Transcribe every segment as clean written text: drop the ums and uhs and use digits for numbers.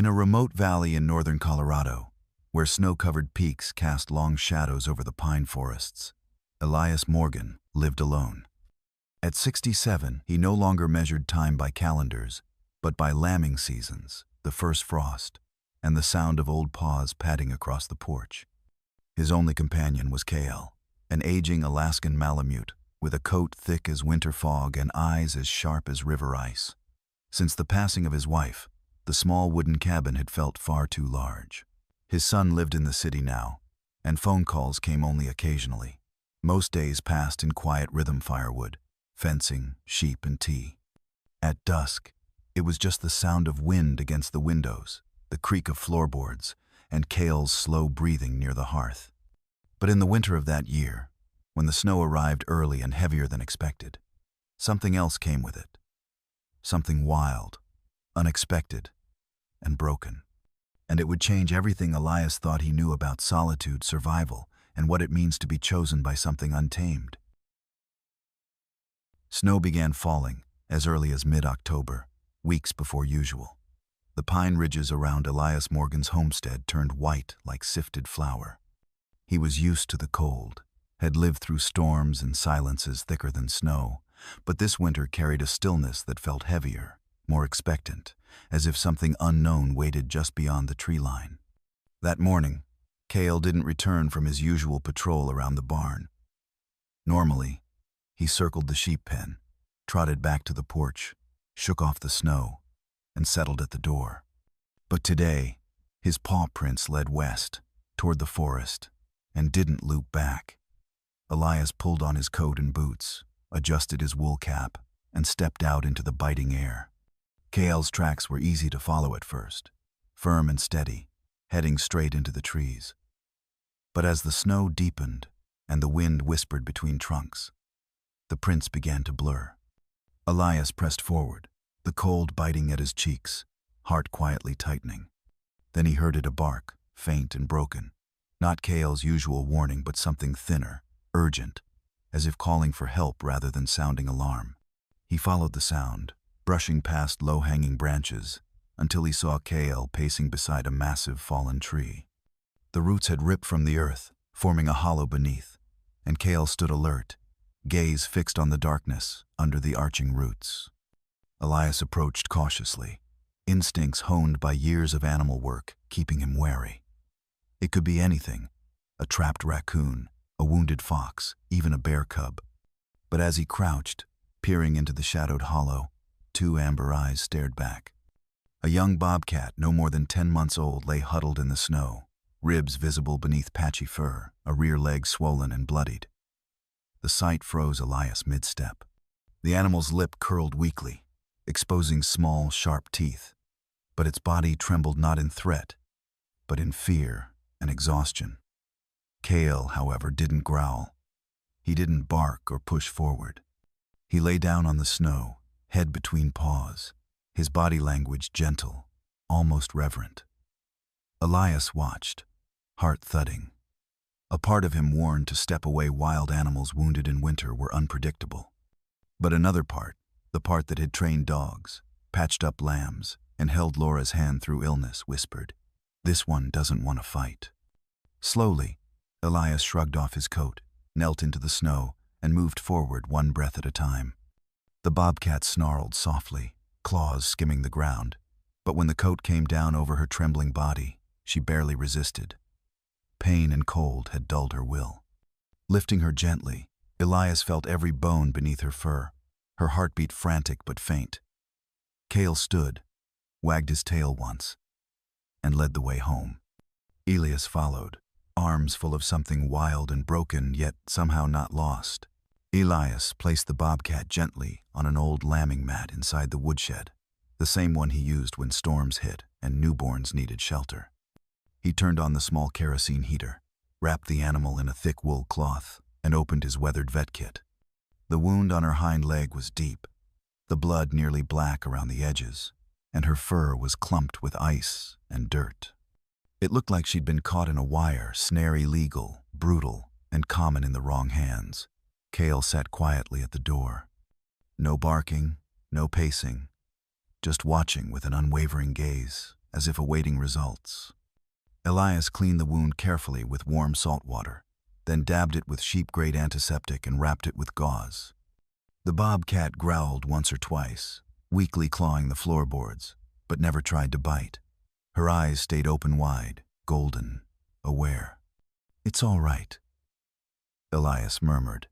In a remote valley in northern Colorado, where snow-covered peaks cast long shadows over the pine forests, Elias Morgan lived alone. At 67, he no longer measured time by calendars, but by lambing seasons, the first frost, and the sound of old paws padding across the porch. His only companion was Kael, an aging Alaskan Malamute with a coat thick as winter fog and eyes as sharp as river ice. Since the passing of his wife, the small wooden cabin had felt far too large. His son lived in the city now, and phone calls came only occasionally. Most days passed in quiet rhythm firewood, fencing, sheep, and tea. At dusk, it was just the sound of wind against the windows, the creak of floorboards, and Kael's slow breathing near the hearth. But in the winter of that year, when the snow arrived early and heavier than expected, something else came with it. Something wild, unexpected, and broken. And it would change everything Elias thought he knew about solitude, survival, and what it means to be chosen by something untamed. Snow began falling as early as mid-October, weeks before usual. The pine ridges around Elias Morgan's homestead turned white like sifted flour. He was used to the cold, had lived through storms and silences thicker than snow, but this winter carried a stillness that felt heavier, more expectant, as if something unknown waited just beyond the tree line. That morning, Kael didn't return from his usual patrol around the barn. Normally, he circled the sheep pen, trotted back to the porch, shook off the snow, and settled at the door. But today, his paw prints led west, toward the forest, and didn't loop back. Elias pulled on his coat and boots, adjusted his wool cap, and stepped out into the biting air. Kael's tracks were easy to follow at first, firm and steady, heading straight into the trees. But as the snow deepened and the wind whispered between trunks, the prints began to blur. Elias pressed forward, the cold biting at his cheeks, heart quietly tightening. Then he heard a bark, faint and broken. Not Kael's usual warning, but something thinner, urgent, as if calling for help rather than sounding alarm. He followed the sound, brushing past low-hanging branches, until he saw Kael pacing beside a massive fallen tree. The roots had ripped from the earth, forming a hollow beneath, and Kael stood alert, gaze fixed on the darkness under the arching roots. Elias approached cautiously, instincts honed by years of animal work keeping him wary. It could be anything, a trapped raccoon, a wounded fox, even a bear cub. But as he crouched, peering into the shadowed hollow, two amber eyes stared back. A young bobcat, no more than 10 months old, lay huddled in the snow, ribs visible beneath patchy fur, a rear leg swollen and bloodied. The sight froze Elias mid-step. The animal's lip curled weakly, exposing small, sharp teeth, but its body trembled not in threat, but in fear and exhaustion. Kael, however, didn't growl. He didn't bark or push forward. He lay down on the snow, head between paws, his body language gentle, almost reverent. Elias watched, heart thudding. A part of him warned to step away. Wild animals wounded in winter were unpredictable. But another part, the part that had trained dogs, patched up lambs, and held Laura's hand through illness, whispered, "This one doesn't want to fight." Slowly, Elias shrugged off his coat, knelt into the snow, and moved forward one breath at a time. The bobcat snarled softly, claws skimming the ground, but when the coat came down over her trembling body, she barely resisted. Pain and cold had dulled her will. Lifting her gently, Elias felt every bone beneath her fur, her heartbeat frantic but faint. Kael stood, wagged his tail once, and led the way home. Elias followed, arms full of something wild and broken, yet somehow not lost. Elias placed the bobcat gently on an old lambing mat inside the woodshed, the same one he used when storms hit and newborns needed shelter. He turned on the small kerosene heater, wrapped the animal in a thick wool cloth, and opened his weathered vet kit. The wound on her hind leg was deep, the blood nearly black around the edges, and her fur was clumped with ice and dirt. It looked like she'd been caught in a wire snare, illegal, brutal, and common in the wrong hands. Kael sat quietly at the door. No barking, no pacing, just watching with an unwavering gaze as if awaiting results. Elias cleaned the wound carefully with warm salt water, then dabbed it with sheep-grade antiseptic and wrapped it with gauze. The bobcat growled once or twice, weakly clawing the floorboards, but never tried to bite. Her eyes stayed open wide, golden, aware. "It's all right," Elias murmured,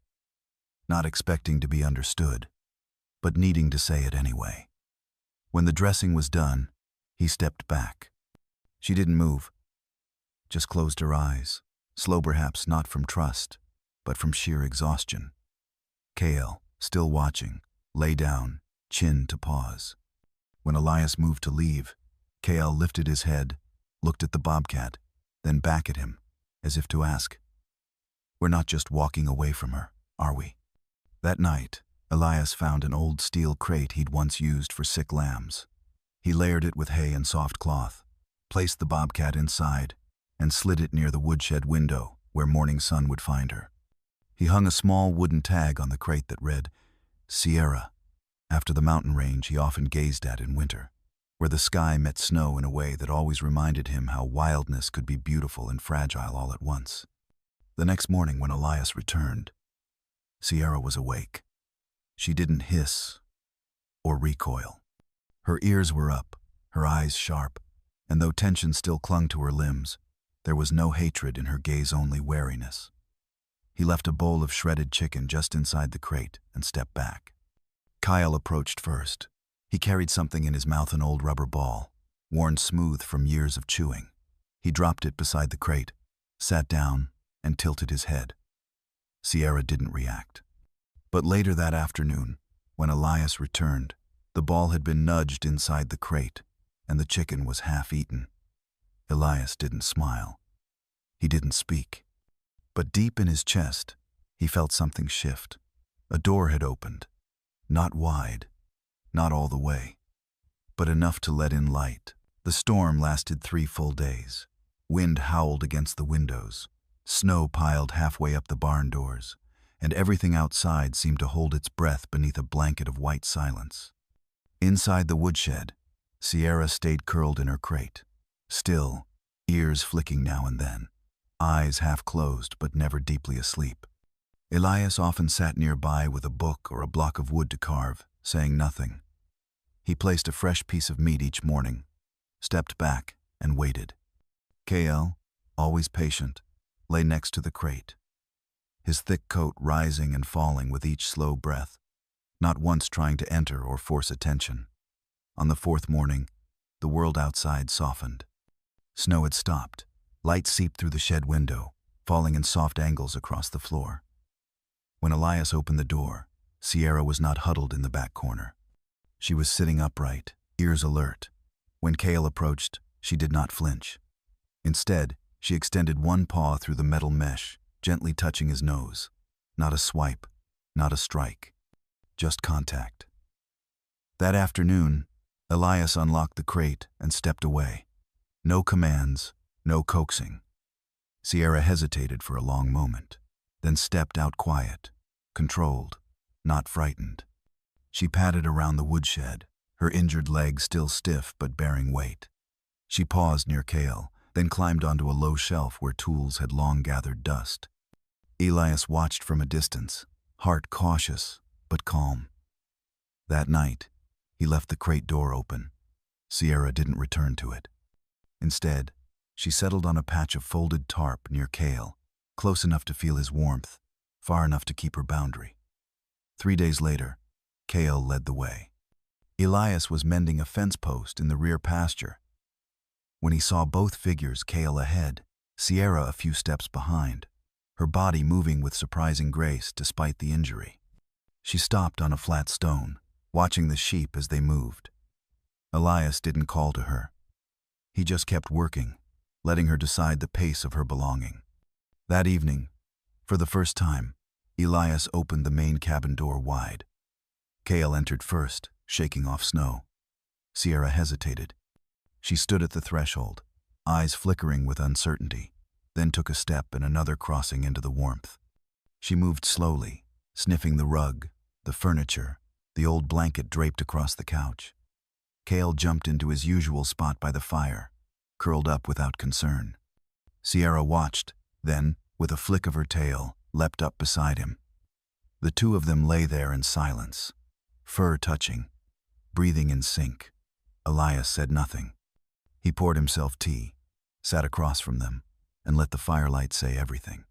not expecting to be understood, but needing to say it anyway. When the dressing was done, he stepped back. She didn't move, just closed her eyes, slow perhaps not from trust, but from sheer exhaustion. Kael, still watching, lay down, chin to paws. When Elias moved to leave, Kael lifted his head, looked at the bobcat, then back at him, as if to ask, "We're not just walking away from her, are we?" That night, Elias found an old steel crate he'd once used for sick lambs. He layered it with hay and soft cloth, placed the bobcat inside, and slid it near the woodshed window where morning sun would find her. He hung a small wooden tag on the crate that read, "Sierra," after the mountain range he often gazed at in winter, where the sky met snow in a way that always reminded him how wildness could be beautiful and fragile all at once. The next morning when Elias returned, Sierra was awake. She didn't hiss or recoil. Her ears were up, her eyes sharp, and though tension still clung to her limbs, there was no hatred in her gaze-only wariness. He left a bowl of shredded chicken just inside the crate and stepped back. Kael approached first. He carried something in his mouth, an old rubber ball, worn smooth from years of chewing. He dropped it beside the crate, sat down, and tilted his head. Sierra didn't react. But later that afternoon, when Elias returned, the ball had been nudged inside the crate, and the chicken was half-eaten. Elias didn't smile. He didn't speak. But deep in his chest, he felt something shift. A door had opened. Not wide, not all the way, but enough to let in light. The storm lasted 3 full days. Wind howled against the windows. Snow piled halfway up the barn doors, and everything outside seemed to hold its breath beneath a blanket of white silence. Inside the woodshed, Sierra stayed curled in her crate, still, ears flicking now and then, eyes half closed but never deeply asleep. Elias often sat nearby with a book or a block of wood to carve, saying nothing. He placed a fresh piece of meat each morning, stepped back, and waited. Kael, always patient, lay next to the crate, his thick coat rising and falling with each slow breath, not once trying to enter or force attention. On the 4th morning, the world outside softened. Snow had stopped. Light seeped through the shed window, falling in soft angles across the floor. When Elias opened the door, Sierra was not huddled in the back corner. She was sitting upright, ears alert. When Kael approached, she did not flinch. Instead, she extended one paw through the metal mesh, gently touching his nose. Not a swipe, not a strike, just contact. That afternoon, Elias unlocked the crate and stepped away. No commands, no coaxing. Sierra hesitated for a long moment, then stepped out quiet, controlled, not frightened. She padded around the woodshed, her injured leg still stiff but bearing weight. She paused near Kael, then climbed onto a low shelf where tools had long gathered dust. Elias watched from a distance, heart cautious but calm. That night, he left the crate door open. Sierra didn't return to it. Instead, she settled on a patch of folded tarp near Kael, close enough to feel his warmth, far enough to keep her boundary. 3 days later, Kael led the way. Elias was mending a fence post in the rear pasture. When he saw both figures, Kael ahead, Sierra a few steps behind, her body moving with surprising grace despite the injury. She stopped on a flat stone, watching the sheep as they moved. Elias didn't call to her. He just kept working, letting her decide the pace of her belonging. That evening, for the first time, Elias opened the main cabin door wide. Kael entered first, shaking off snow. Sierra hesitated. She stood at the threshold, eyes flickering with uncertainty, then took a step and another crossing into the warmth. She moved slowly, sniffing the rug, the furniture, the old blanket draped across the couch. Kael jumped into his usual spot by the fire, curled up without concern. Sierra watched, then, with a flick of her tail, leapt up beside him. The two of them lay there in silence, fur touching, breathing in sync. Elias said nothing. He poured himself tea, sat across from them, and let the firelight say everything.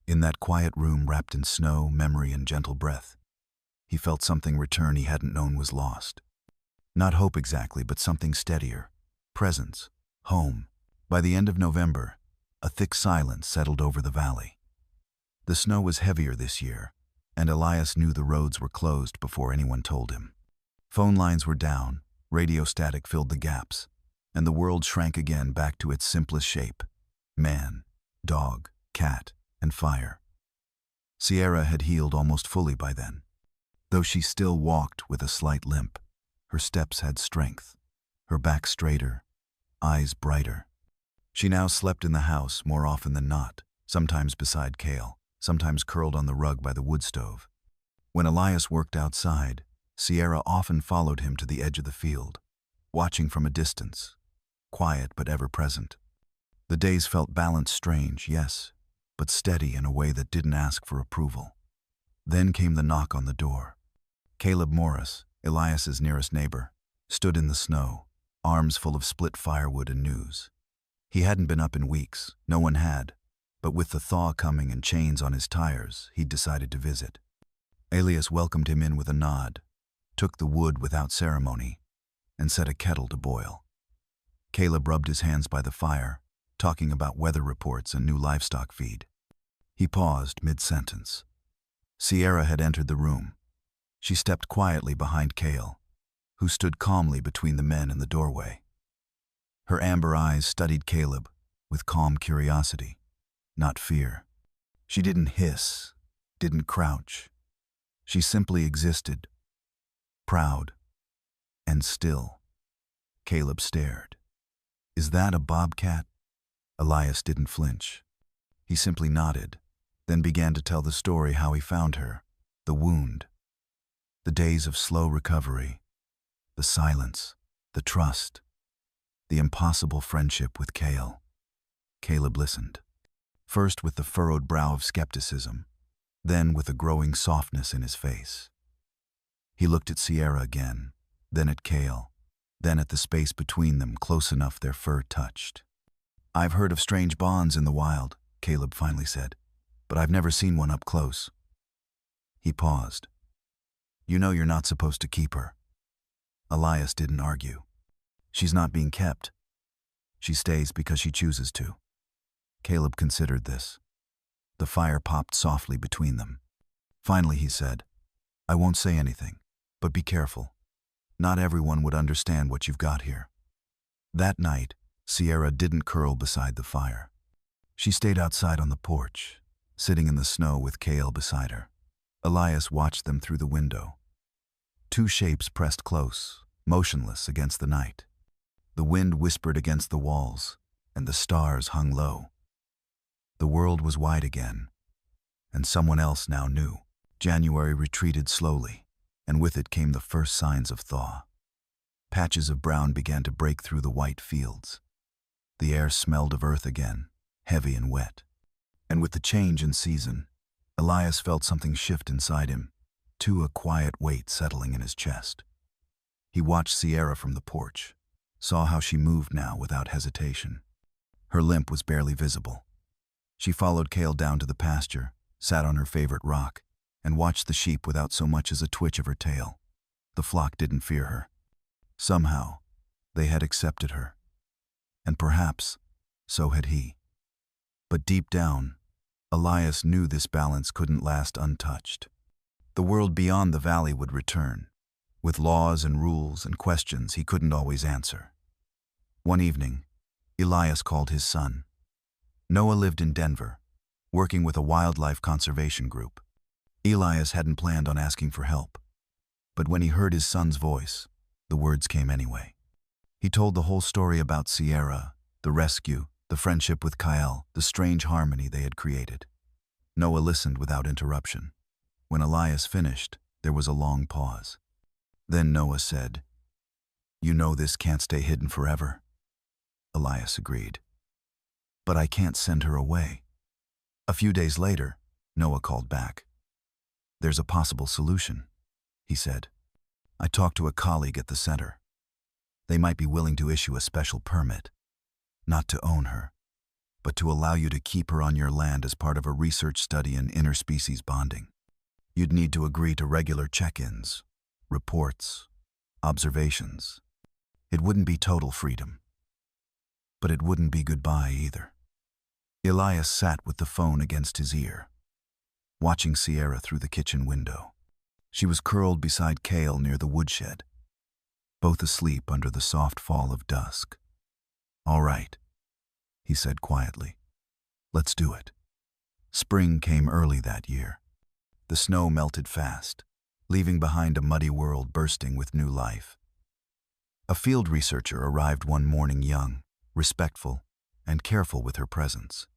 In that quiet room wrapped in snow, memory, and gentle breath, he felt something return he hadn't known was lost. Not hope exactly, but something steadier. Presence. Home. By the end of November, a thick silence settled over the valley. The snow was heavier this year, and Elias knew the roads were closed before anyone told him. Phone lines were down, radio static filled the gaps, and the world shrank again back to its simplest shape: man, dog, cat, and fire. Sierra had healed almost fully by then. Though she still walked with a slight limp, her steps had strength, her back straighter, eyes brighter. She now slept in the house more often than not, sometimes beside Kael, sometimes curled on the rug by the wood stove. When Elias worked outside, Sierra often followed him to the edge of the field, watching from a distance, quiet but ever present. The days felt balanced, strange, yes, but steady in a way that didn't ask for approval. Then came the knock on the door. Caleb Morris, Elias's nearest neighbor, stood in the snow, arms full of split firewood and news. He hadn't been up in weeks, no one had, but with the thaw coming and chains on his tires, he'd decided to visit. Elias welcomed him in with a nod, took the wood without ceremony, and set a kettle to boil. Caleb rubbed his hands by the fire, talking about weather reports and new livestock feed. He paused mid-sentence. Sierra had entered the room. She stepped quietly behind Kael, who stood calmly between the men in the doorway. Her amber eyes studied Caleb with calm curiosity, not fear. She didn't hiss, didn't crouch. She simply existed, proud and still. Caleb stared. "Is that a bobcat?" Elias didn't flinch. He simply nodded, then began to tell the story how he found her, the wound, the days of slow recovery, the silence, the trust, the impossible friendship with Kael. Caleb listened, first with the furrowed brow of skepticism, then with a growing softness in his face. He looked at Sierra again, then at Kael, then at the space between them, close enough their fur touched. "I've heard of strange bonds in the wild," Caleb finally said, "but I've never seen one up close." He paused. "You know you're not supposed to keep her." Elias didn't argue. "She's not being kept. She stays because she chooses to." Caleb considered this. The fire popped softly between them. Finally he said, "I won't say anything, but be careful. Not everyone would understand what you've got here." That night, Sierra didn't curl beside the fire. She stayed outside on the porch, sitting in the snow with Kael beside her. Elias watched them through the window. Two shapes pressed close, motionless against the night. The wind whispered against the walls, and the stars hung low. The world was wide again, and someone else now knew. January retreated slowly, and with it came the first signs of thaw. Patches of brown began to break through the white fields. The air smelled of earth again, heavy and wet. And with the change in season, Elias felt something shift inside him, too, a quiet weight settling in his chest. He watched Sierra from the porch, saw how she moved now without hesitation. Her limp was barely visible. She followed Kael down to the pasture, sat on her favorite rock, and watched the sheep without so much as a twitch of her tail. The flock didn't fear her. Somehow, they had accepted her. And perhaps, so had he. But deep down, Elias knew this balance couldn't last untouched. The world beyond the valley would return, with laws and rules and questions he couldn't always answer. One evening, Elias called his son. Noah lived in Denver, working with a wildlife conservation group. Elias hadn't planned on asking for help, but when he heard his son's voice, the words came anyway. He told the whole story about Sierra, the rescue, the friendship with Kael, the strange harmony they had created. Noah listened without interruption. When Elias finished, there was a long pause. Then Noah said, You know this can't stay hidden forever. Elias agreed. But I can't send her away. A few days later, Noah called back. There's a possible solution, he said. I talked to a colleague at the center. They might be willing to issue a special permit, not to own her, but to allow you to keep her on your land as part of a research study in interspecies bonding. You'd need to agree to regular check-ins, reports, observations. It wouldn't be total freedom, but it wouldn't be goodbye either. Elias sat with the phone against his ear, watching Sierra through the kitchen window. She was curled beside Kael near the woodshed, both asleep under the soft fall of dusk. All right, he said quietly. Let's do it. Spring came early that year. The snow melted fast, leaving behind a muddy world bursting with new life. A field researcher arrived one morning, young, respectful, and careful with her presence.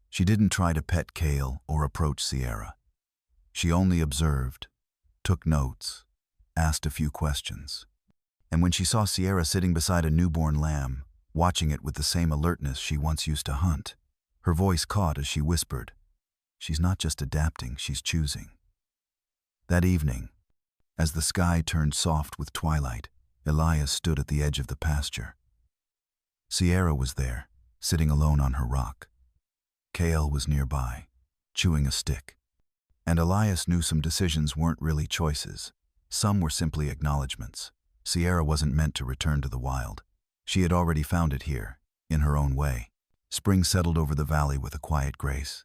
She didn't try to pet Kael or approach Sierra. She only observed, took notes, asked a few questions. And when she saw Sierra sitting beside a newborn lamb, watching it with the same alertness she once used to hunt, her voice caught as she whispered, "She's not just adapting, she's choosing." That evening, as the sky turned soft with twilight, Elias stood at the edge of the pasture. Sierra was there, sitting alone on her rock. Kael was nearby, chewing a stick. And Elias knew some decisions weren't really choices. Some were simply acknowledgments. Sierra wasn't meant to return to the wild. She had already found it here, in her own way. Spring settled over the valley with a quiet grace.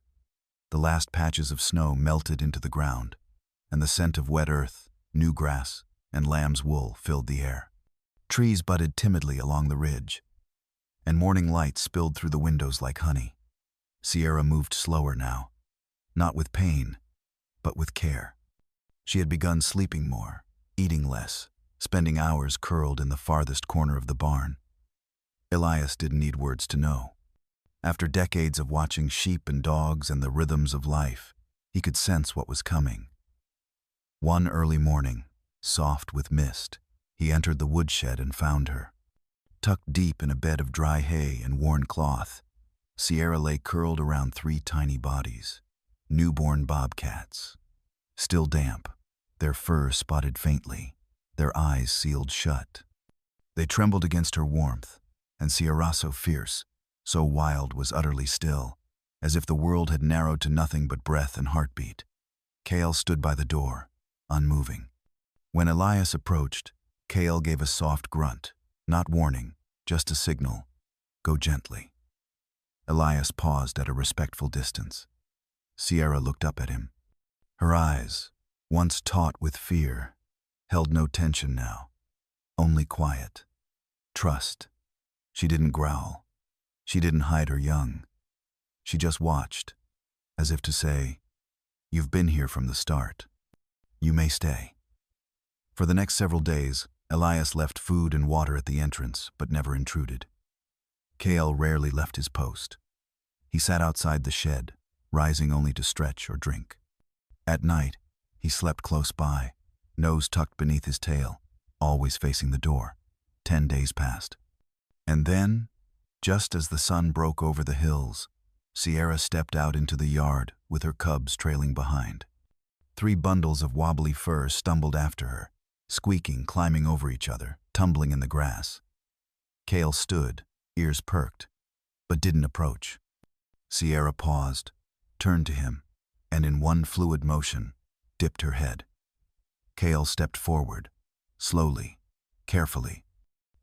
The last patches of snow melted into the ground, and the scent of wet earth, new grass, and lamb's wool filled the air. Trees budded timidly along the ridge, and morning light spilled through the windows like honey. Sierra moved slower now, not with pain, but with care. She had begun sleeping more, eating less, spending hours curled in the farthest corner of the barn. Elias didn't need words to know. After decades of watching sheep and dogs and the rhythms of life, he could sense what was coming. One early morning, soft with mist, he entered the woodshed and found her. Tucked deep in a bed of dry hay and worn cloth, Sierra lay curled around 3 tiny bodies, newborn bobcats. Still damp, their fur spotted faintly, their eyes sealed shut. They trembled against her warmth, and Sierra, so fierce, so wild, was utterly still, as if the world had narrowed to nothing but breath and heartbeat. Kael stood by the door, unmoving. When Elias approached, Kael gave a soft grunt, not warning, just a signal, "Go gently." Elias paused at a respectful distance. Sierra looked up at him. Her eyes, once taut with fear, held no tension now, only quiet, trust. She didn't growl. She didn't hide her young. She just watched, as if to say, "You've been here from the start. You may stay." For the next several days, Elias left food and water at the entrance, but never intruded. Kael rarely left his post. He sat outside the shed, rising only to stretch or drink. At night, he slept close by, nose tucked beneath his tail, always facing the door. 10 days passed. And then, just as the sun broke over the hills, Sierra stepped out into the yard with her cubs trailing behind. 3 bundles of wobbly fur stumbled after her, squeaking, climbing over each other, tumbling in the grass. Kael stood, ears perked, but didn't approach. Sierra paused, turned to him, and in one fluid motion, dipped her head. Kael stepped forward, slowly, carefully.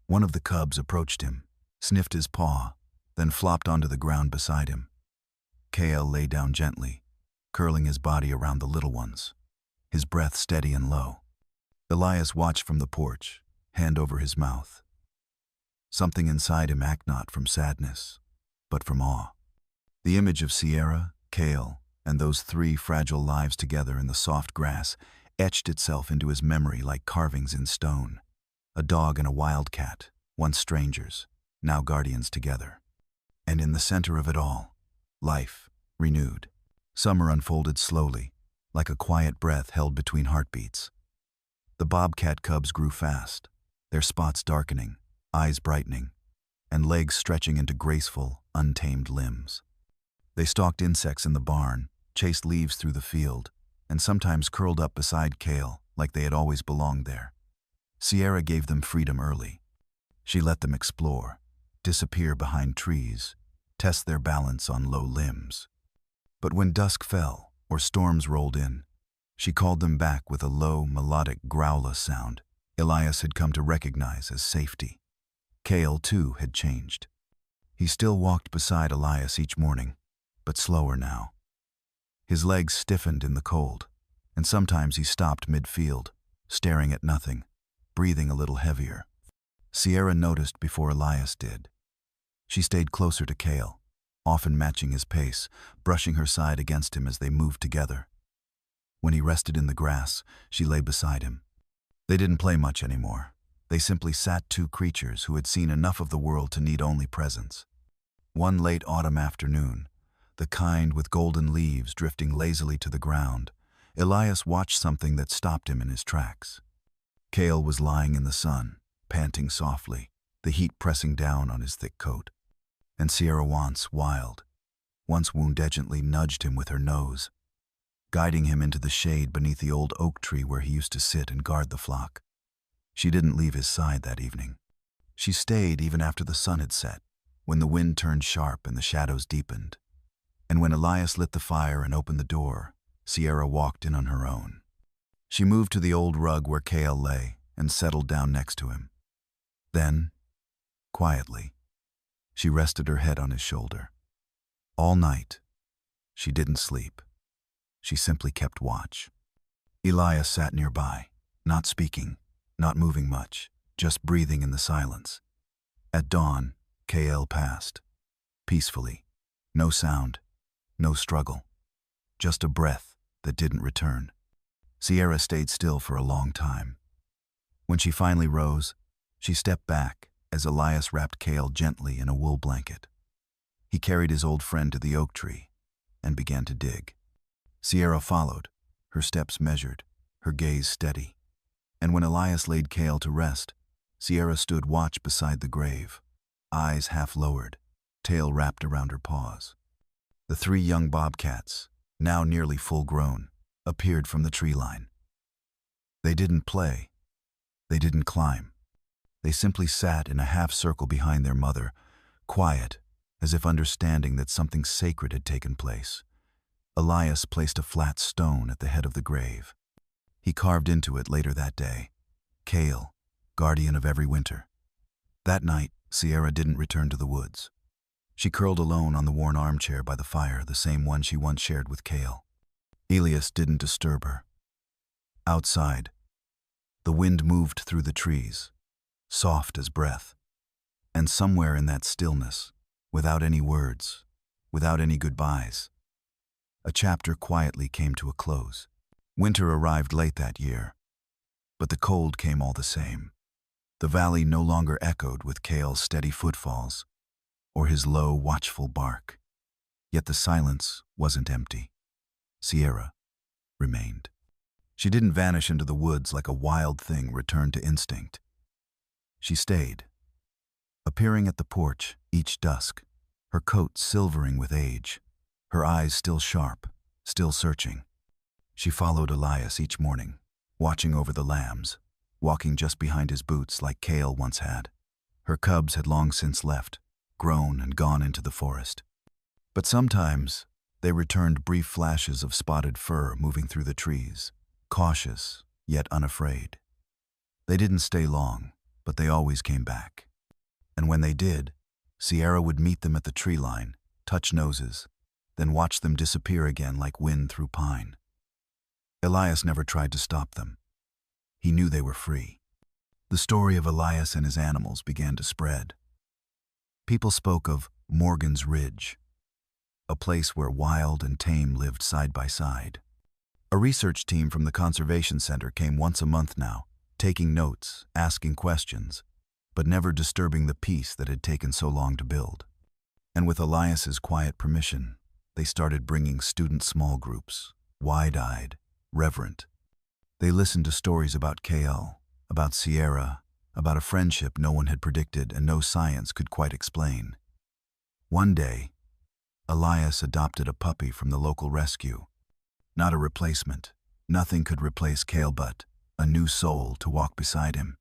One of the cubs approached him, sniffed his paw, then flopped onto the ground beside him. Kael lay down gently, curling his body around the little ones, his breath steady and low. Elias watched from the porch, hand over his mouth. Something inside him acted not from sadness, but from awe. The image of Sierra, Kael, and those 3 fragile lives together in the soft grass etched itself into his memory like carvings in stone. A dog and a wildcat, once strangers, now guardians together. And in the center of it all, life, renewed. Summer unfolded slowly, like a quiet breath held between heartbeats. The bobcat cubs grew fast, their spots darkening, eyes brightening, and legs stretching into graceful, untamed limbs. They stalked insects in the barn, chased leaves through the field, and sometimes curled up beside Kael like they had always belonged there. Sierra gave them freedom early. She let them explore, disappear behind trees, test their balance on low limbs. But when dusk fell or storms rolled in, she called them back with a low, melodic growler sound Elias had come to recognize as safety. Kael, too, had changed. He still walked beside Elias each morning, but slower now. His legs stiffened in the cold, and sometimes he stopped mid-field, staring at nothing, breathing a little heavier. Sierra noticed before Elias did. She stayed closer to Kael, often matching his pace, brushing her side against him as they moved together. When he rested in the grass, she lay beside him. They didn't play much anymore. They simply sat, two creatures who had seen enough of the world to need only presence. One late autumn afternoon, the kind with golden leaves drifting lazily to the ground, Elias watched something that stopped him in his tracks. Kael was lying in the sun, panting softly, the heat pressing down on his thick coat. And Sierra once woundedly nudged him with her nose, guiding him into the shade beneath the old oak tree where he used to sit and guard the flock. She didn't leave his side that evening. She stayed even after the sun had set, when the wind turned sharp and the shadows deepened. And when Elias lit the fire and opened the door, Sierra walked in on her own. She moved to the old rug where Kael lay and settled down next to him. Then, quietly, she rested her head on his shoulder. All night, she didn't sleep. She simply kept watch. Elias sat nearby, not speaking, not moving much, just breathing in the silence. At dawn, Kael passed, peacefully. No sound, no struggle, just a breath that didn't return. Sierra stayed still for a long time. When she finally rose, she stepped back as Elias wrapped Kael gently in a wool blanket. He carried his old friend to the oak tree and began to dig. Sierra followed, her steps measured, her gaze steady. And when Elias laid Kael to rest, Sierra stood watch beside the grave, eyes half lowered, tail wrapped around her paws. The three young bobcats, now nearly full-grown, appeared from the tree line. They didn't play. They didn't climb. They simply sat in a half-circle behind their mother, quiet, as if understanding that something sacred had taken place. Elias placed a flat stone at the head of the grave. He carved into it later that day, Kael, guardian of every winter. That night, Sierra didn't return to the woods. She curled alone on the worn armchair by the fire, the same one she once shared with Kael. Elias didn't disturb her. Outside, the wind moved through the trees, soft as breath. And somewhere in that stillness, without any words, without any goodbyes, a chapter quietly came to a close. Winter arrived late that year, but the cold came all the same. The valley no longer echoed with Kael's steady footfalls or his low, watchful bark. Yet the silence wasn't empty. Sierra remained. She didn't vanish into the woods like a wild thing returned to instinct. She stayed, appearing at the porch each dusk, her coat silvering with age, her eyes still sharp, still searching. She followed Elias each morning, watching over the lambs, walking just behind his boots like Kael once had. Her cubs had long since left, grown and gone into the forest. But sometimes they returned, brief flashes of spotted fur moving through the trees, cautious yet unafraid. They didn't stay long, but they always came back. And when they did, Sierra would meet them at the tree line, touch noses, then watch them disappear again like wind through pine. Elias never tried to stop them. He knew they were free. The story of Elias and his animals began to spread. People spoke of Morgan's Ridge, a place where wild and tame lived side by side. A research team from the Conservation Center came once a month now, taking notes, asking questions, but never disturbing the peace that had taken so long to build. And with Elias's quiet permission, they started bringing student small groups, wide-eyed, reverent. They listened to stories about Kael, about Sierra, about a friendship no one had predicted and no science could quite explain. One day, Elias adopted a puppy from the local rescue. Not a replacement. Nothing could replace Kael but a new soul to walk beside him.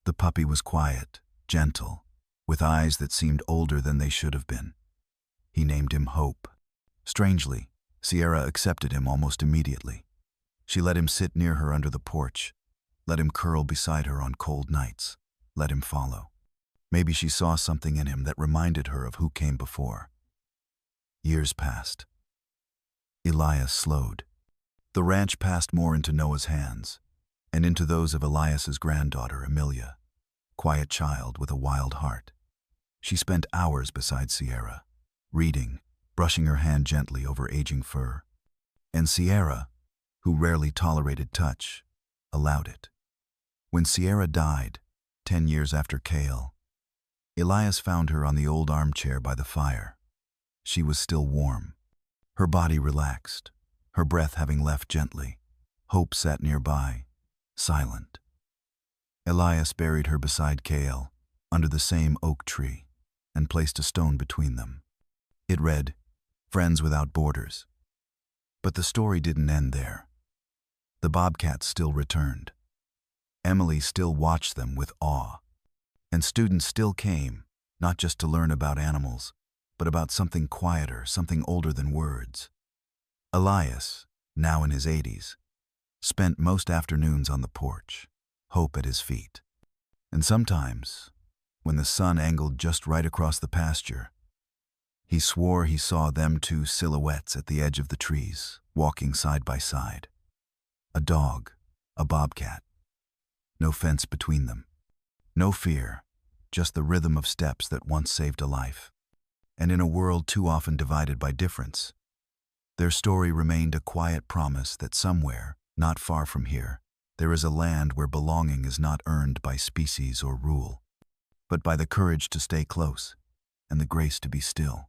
The puppy was quiet, gentle, with eyes that seemed older than they should have been. He named him Hope. Strangely, Sierra accepted him almost immediately. She let him sit near her under the porch, let him curl beside her on cold nights, let him follow. Maybe she saw something in him that reminded her of who came before. Years passed. Elias slowed. The ranch passed more into Noah's hands, and into those of Elias's granddaughter, Amelia, quiet child with a wild heart. She spent hours beside Sierra, reading, brushing her hand gently over aging fur. And Sierra, who rarely tolerated touch, allowed it. When Sierra died, 10 years after Kael, Elias found her on the old armchair by the fire. She was still warm, her body relaxed, her breath having left gently. Hope sat nearby, silent. Elias buried her beside Kael, under the same oak tree, and placed a stone between them. It read, "Friends without borders." But the story didn't end there. The Bobcat still returned. Emily still watched them with awe. And students still came, not just to learn about animals, but about something quieter, something older than words. Elias, now in his 80s, spent most afternoons on the porch, Hope at his feet. And sometimes, when the sun angled just right across the pasture, he swore he saw them two silhouettes at the edge of the trees, walking side by side. A dog, a bobcat. No fence between them. No fear, just the rhythm of steps that once saved a life. And in a world too often divided by difference, their story remained a quiet promise that somewhere, not far from here, there is a land where belonging is not earned by species or rule, but by the courage to stay close and the grace to be still.